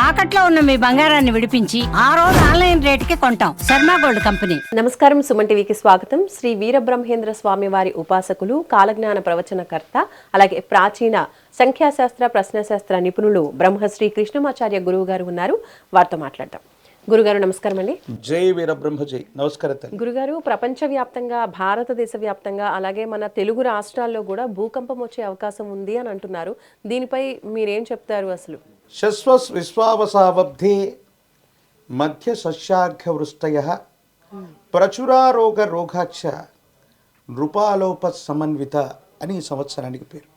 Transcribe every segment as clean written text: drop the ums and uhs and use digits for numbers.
తాకట్లో ఉన్న మీ బంగారాన్ని విడిపించి ఆ రోజు ఆన్లైన్ రేటుకి కొంటాం. Sharma gold company. నమస్కారం, సుమన్ టీవీకి స్వాగతం. శ్రీ వీరబ్రహ్మేంద్ర స్వామి వారి ఉపాసకులు, కాలజ్ఞాన ప్రవచనకర్త, అలాగే ప్రాచీన సంఖ్యాశాస్త్ర ప్రశ్నశాస్త్ర నిపుణులు బ్రహ్మశ్రీ కృష్ణమాచార్య గురువు గారు ఉన్నారు. వారితో మాట్లాడదాం. గురుగారు నమస్కారం అండి. జై వీరబ్రహ్మ జై. నమస్కారం గురుగారు. ప్రపంచవ్యాప్తంగా, భారతదేశ వ్యాప్తంగా, అలాగే మన తెలుగు రాష్ట్రాల్లో కూడా భూకంపం వచ్చే అవకాశం ఉంది అని అంటున్నారు. దీనిపై మీరేం చెప్తారు? అసలు శశ్వస్ విశ్వావసావబ్ధి మధ్య సస్యాఘ్యవృష్టయ ప్రచురారోగ రోగాక్ష నృపాలోప సమన్విత అని ఈ సంవత్సరానికి పేరు.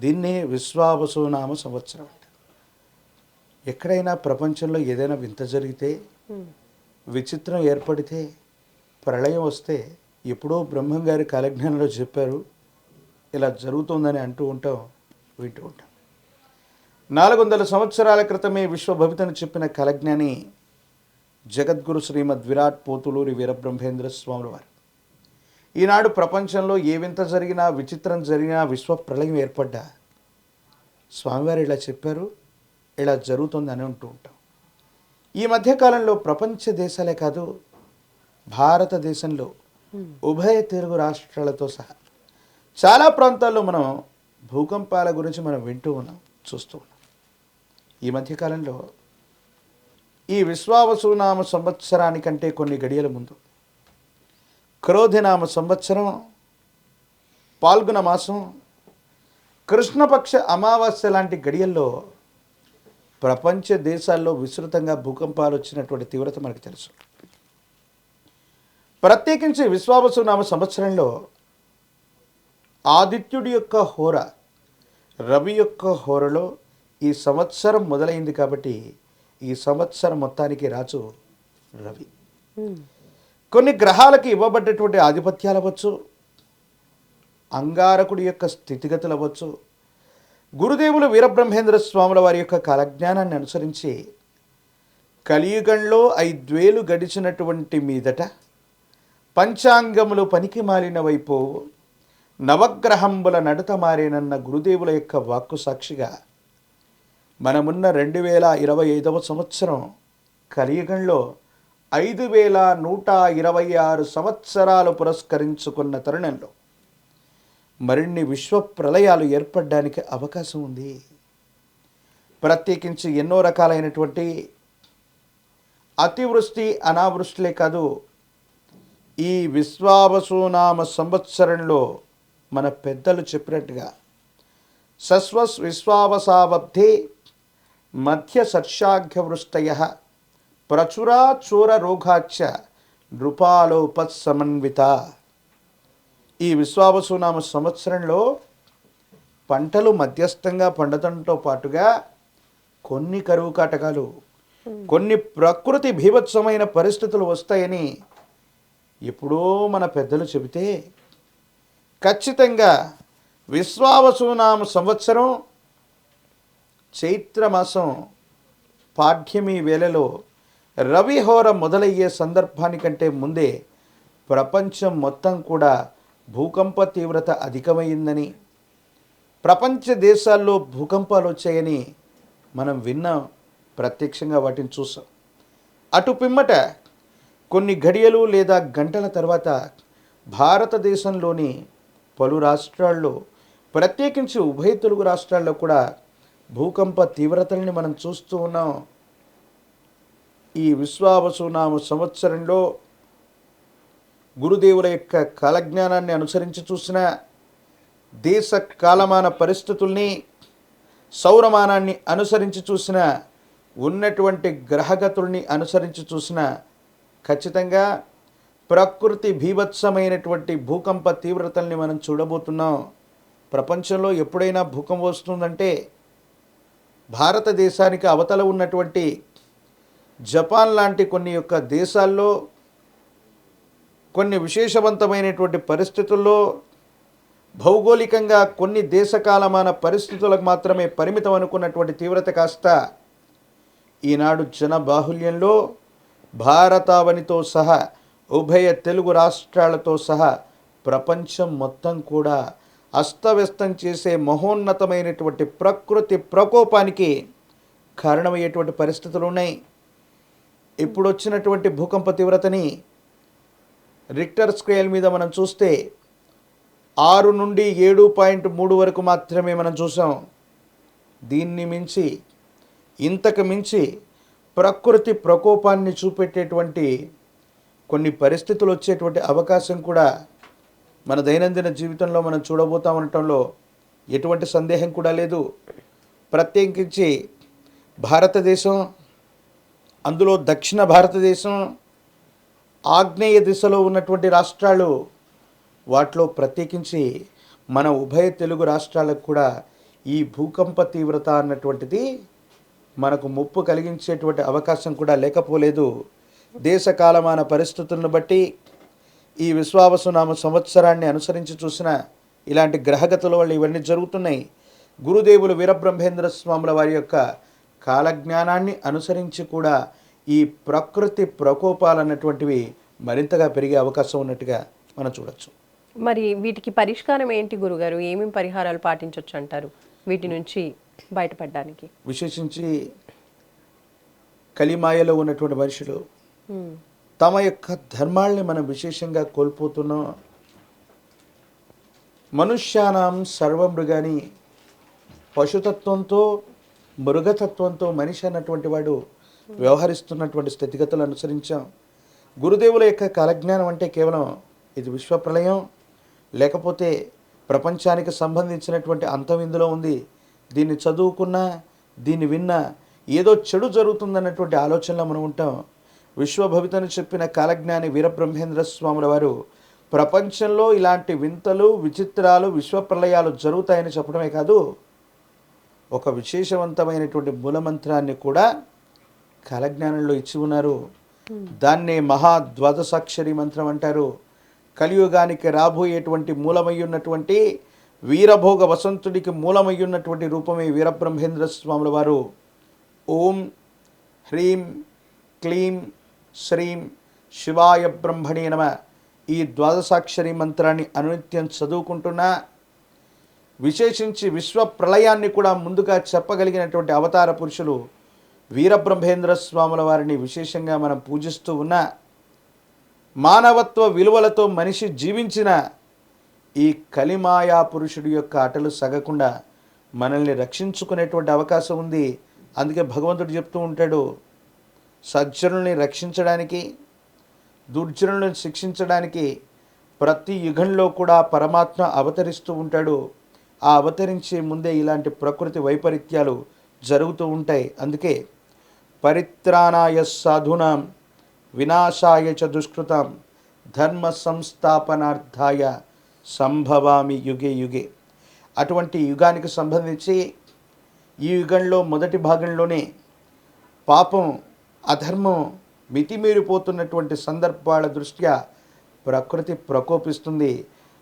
దీన్నే విశ్వావసునామ సంవత్సరం. ఎక్కడైనా ప్రపంచంలో ఏదైనా వింత జరిగితే, విచిత్రం ఏర్పడితే, ప్రళయం వస్తే ఎప్పుడో బ్రహ్మంగారి కాలజ్ఞానంలో చెప్పారు ఇలా జరుగుతుందని అంటూ ఉంటాం, వింటూ ఉంటాం. 400 సంవత్సరాల క్రితమే విశ్వభవితను చెప్పిన కాలజ్ఞాని జగద్గురు శ్రీమద్ విరాట్ పోతులూరి వీరబ్రహ్మేంద్ర స్వాముల వారు. ఈనాడు ప్రపంచంలో ఏ వింత జరిగినా, విచిత్రం జరిగినా, విశ్వ ప్రళయం ఏర్పడ్డా స్వామివారు ఇలా చెప్పారు, ఇలా జరుగుతుందని అంటూ ఉంటాం. ఈ మధ్యకాలంలో ప్రపంచ దేశాలే కాదు, భారతదేశంలో ఉభయ తెలుగు రాష్ట్రాలతో సహా చాలా ప్రాంతాల్లో మనం భూకంపాల గురించి మనం వింటూ ఉన్నాం, చూస్తూ ఉన్నాం. ఈ మధ్యకాలంలో ఈ విశ్వావసునామ సంవత్సరానికంటే కొన్ని గడియల ముందు క్రోధినామ సంవత్సరం పాల్గొన మాసం కృష్ణపక్ష అమావాస్య లాంటి గడియల్లో ప్రపంచ దేశాల్లో విస్తృతంగా భూకంపాలు వచ్చినటువంటి తీవ్రత మనకు తెలుసు. ప్రత్యేకించి విశ్వావసునామ సంవత్సరంలో ఆదిత్యుడి యొక్క హోర, రవి యొక్క హోరలో ఈ సంవత్సరం మొదలైంది. కాబట్టి ఈ సంవత్సరం మొత్తానికి రాజు రవి. కొన్ని గ్రహాలకి ఇవ్వబడ్డటువంటి ఆధిపత్యాలు అవ్వచ్చు, అంగారకుడి యొక్క స్థితిగతులు అవ్వచ్చు. గురుదేవులు వీరబ్రహ్మేంద్ర స్వాముల వారి యొక్క కాలజ్ఞానాన్ని అనుసరించి కలియుగంలో 5 గడిచినటువంటి మీదట పంచాంగములు పనికి మాలిన వైపు నవగ్రహంబుల నడత మారేనన్న గురుదేవుల యొక్క వాక్కు సాక్షిగా మనమున్న 2025వ సంవత్సరం కలియుగంలో 5126 సంవత్సరాలు పురస్కరించుకున్న తరుణంలో మరిన్ని విశ్వ ప్రళయాలు ఏర్పడడానికి అవకాశం ఉంది. ప్రత్యేకించి ఎన్నో రకాలైనటువంటి అతివృష్టి, అనావృష్టిలే కాదు, ఈ విశ్వావసునామ సంవత్సరంలో మన పెద్దలు చెప్పినట్టుగా శశ్వస్ విశ్వావసావబ్ధి మధ్య సర్షాఘ్యవృష్టయ ప్రచురా చోర రోగాక్ష నృపాలోపసమన్విత. ఈ విశ్వావసునామ సంవత్సరంలో పంటలు మధ్యస్థంగా పండటంతో పాటుగా కొన్ని కరువు కాటకాలు, కొన్ని ప్రకృతి భీభత్సమైన పరిస్థితులు వస్తాయని ఎప్పుడో మన పెద్దలు చెబితే, ఖచ్చితంగా విశ్వావసునామ సంవత్సరం చైత్రమాసం పాఠ్యమి వేళలో రవిహోర మొదలయ్యే సందర్భానికంటే ముందే ప్రపంచం మొత్తం కూడా భూకంప తీవ్రత అధికమైందని, ప్రపంచ దేశాల్లో భూకంపాలు వచ్చాయని మనం విన్నాం, ప్రత్యక్షంగా వాటిని చూసాం. అటు పిమ్మట కొన్ని గడియలు లేదా గంటల తర్వాత భారతదేశంలోని పలు రాష్ట్రాల్లో, ప్రత్యేకించి ఉభయ తెలుగు రాష్ట్రాల్లో కూడా భూకంప తీవ్రతల్ని మనం చూస్తూ ఉన్నాం. ఈ విశ్వావసునామ సంవత్సరంలో గురుదేవుల యొక్క కాలజ్ఞానాన్ని అనుసరించి చూసిన, దేశ కాలమాన పరిస్థితుల్ని, సౌరమానాన్ని అనుసరించి చూసిన, ఉన్నటువంటి గ్రహగతుల్ని అనుసరించి చూసిన, ఖచ్చితంగా ప్రకృతి భీభత్సమైనటువంటి భూకంప తీవ్రతల్ని మనం చూడబోతున్నాం. ప్రపంచంలో ఎప్పుడైనా భూకంపం వస్తుందంటే భారతదేశానికి అవతల ఉన్నటువంటి జపాన్ లాంటి కొన్ని యొక్క దేశాల్లో కొన్ని విశేషవంతమైనటువంటి పరిస్థితుల్లో, భౌగోళికంగా కొన్ని దేశకాలమాన పరిస్థితులకు మాత్రమే పరిమితం అనుకున్నటువంటి తీవ్రత కాస్త ఈనాడు జనబాహుల్యంలో భారతావనితో సహా, ఉభయ తెలుగు రాష్ట్రాలతో సహా ప్రపంచం మొత్తం కూడా అస్తవ్యస్తం చేసే మహోన్నతమైనటువంటి ప్రకృతి ప్రకోపానికి కారణమయ్యేటువంటి పరిస్థితులు ఉన్నాయి. ఇప్పుడు వచ్చినటువంటి భూకంప తీవ్రతని రిక్టర్ స్కేల్ మీద మనం చూస్తే 6 నుండి 7.3 వరకు మాత్రమే మనం చూసాం. దీన్ని మించి, ఇంతకు మించి ప్రకృతి ప్రకోపాన్ని చూపెట్టేటువంటి కొన్ని పరిస్థితులు వచ్చేటువంటి అవకాశం కూడా మన దైనందిన జీవితంలో మనం చూడబోతా ఉండటంలో ఎటువంటి సందేహం కూడా లేదు. ప్రత్యేకించి భారతదేశం, అందులో దక్షిణ భారతదేశం, ఆగ్నేయ దిశలో ఉన్నటువంటి రాష్ట్రాలు, వాటిలో ప్రత్యేకించి మన ఉభయ తెలుగు రాష్ట్రాలకు కూడా ఈ భూకంప తీవ్రత అన్నటువంటిది మనకు ముప్పు కలిగించేటువంటి అవకాశం కూడా లేకపోలేదు. దేశ కాలమాన పరిస్థితులను బట్టి ఈ విశ్వావసునామ సంవత్సరాన్ని అనుసరించి చూసిన ఇలాంటి గ్రహగతుల వల్ల ఇవన్నీ జరుగుతున్నాయి. గురుదేవులు వీరబ్రహ్మేంద్ర స్వాముల వారి యొక్క కాలజ్ఞానాన్ని అనుసరించి కూడా ఈ ప్రకృతి ప్రకోపాలు అన్నటువంటివి మరింతగా పెరిగే అవకాశం ఉన్నట్టుగా మనం చూడొచ్చు. మరి వీటికి పరిష్కారం ఏంటి గురుగారు? ఏమేమి పరిహారాలు పాటించవచ్చు అంటారు వీటి నుంచి బయటపడడానికి? విశేషించి కలిమాయలో ఉన్నటువంటి మనుషులు తమ యొక్క ధర్మాల్ని మనం విశేషంగా కోల్పోతున్నాం. మనుష్యానాం సర్వమృగాని, పశుతత్వంతో మృగతత్వంతో మనిషి అన్నటువంటి వాడు వ్యవహరిస్తున్నటువంటి స్థితిగతులు అనుసరించాం. గురుదేవుల యొక్క కాలజ్ఞానం అంటే కేవలం ఇది విశ్వప్రళయం, లేకపోతే ప్రపంచానికి సంబంధించినటువంటి అంతం ఇందులో ఉంది, దీన్ని చదువుకున్నా దీన్ని విన్నా ఏదో చెడు జరుగుతుందన్నటువంటి ఆలోచనలో మనం ఉంటాం. విశ్వభవితను చెప్పిన కాలజ్ఞాని వీరబ్రహ్మేంద్ర స్వాముల వారు ప్రపంచంలో ఇలాంటి వింతలు, విచిత్రాలు, విశ్వప్రళయాలు జరుగుతాయని చెప్పడమే కాదు, ఒక విశేషవంతమైనటువంటి మూలమంత్రాన్ని కూడా కాలజ్ఞానంలో ఇచ్చి ఉన్నారు. దాన్నే మహాద్వాదశాక్షరి మంత్రం అంటారు. కలియుగానికి రాబోయేటువంటి మూలమయ్యున్నటువంటి వీరభోగ వసంతుడికి మూలమయ్యున్నటువంటి రూపమే వీరబ్రహ్మేంద్ర స్వాముల వారు. ఓం హ్రీం క్లీం శ్రీం శివాయ బ్రహ్మణే నమ ఈ ద్వాదశాక్షరి మంత్రాన్ని అనునిత్యం చదువుకుంటున్నా, విశేషించి విశ్వ ప్రళయాన్ని కూడా ముందుగా చెప్పగలిగినటువంటి అవతార పురుషులు వీరబ్రహ్మేంద్ర స్వాముల వారిని విశేషంగా మనం పూజిస్తూ ఉన్నా, మానవత్వ విలువలతో మనిషి జీవించిన ఈ కలిమాయా పురుషుడి యొక్క ఆటలు సగకుండా మనల్ని రక్షించుకునేటువంటి అవకాశం ఉంది. అందుకే భగవంతుడు చెప్తూ ఉంటాడు, సజ్జనుల్ని రక్షించడానికి, దుర్జనులను శిక్షించడానికి ప్రతి యుగంలో కూడా పరమాత్మ అవతరిస్తూ ఉంటాడు. ఆ అవతరించే ముందే ఇలాంటి ప్రకృతి వైపరీత్యాలు జరుగుతూ ఉంటాయి. అందుకే పరిత్రాణాయ సాధూనాం వినాశాయ చ దుష్కృతాం ధర్మ సంస్థాపనార్థాయ సంభవామి యుగే యుగే. అటువంటి యుగానికి సంబంధించి ఈ యుగంలో మొదటి భాగంలోనే పాపం, అధర్మం మితిమీరిపోతున్నటువంటి సందర్భాల దృష్ట్యా ప్రకృతి ప్రకోపిస్తుంది.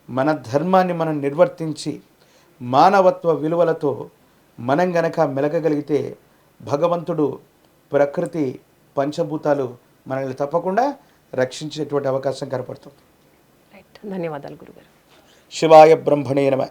మన ధర్మాన్ని మనం నిర్వర్తించి మానవత్వ విలువలతో మనం గనక మెలగగలిగితే భగవంతుడు, ప్రకృతి, పంచభూతాలు మనల్ని తప్పకుండా రక్షించేటువంటి అవకాశం కనపడుతుంది. ధన్యవాదాలు గురుగారు. శివాయ బ్రహ్మణే నమః.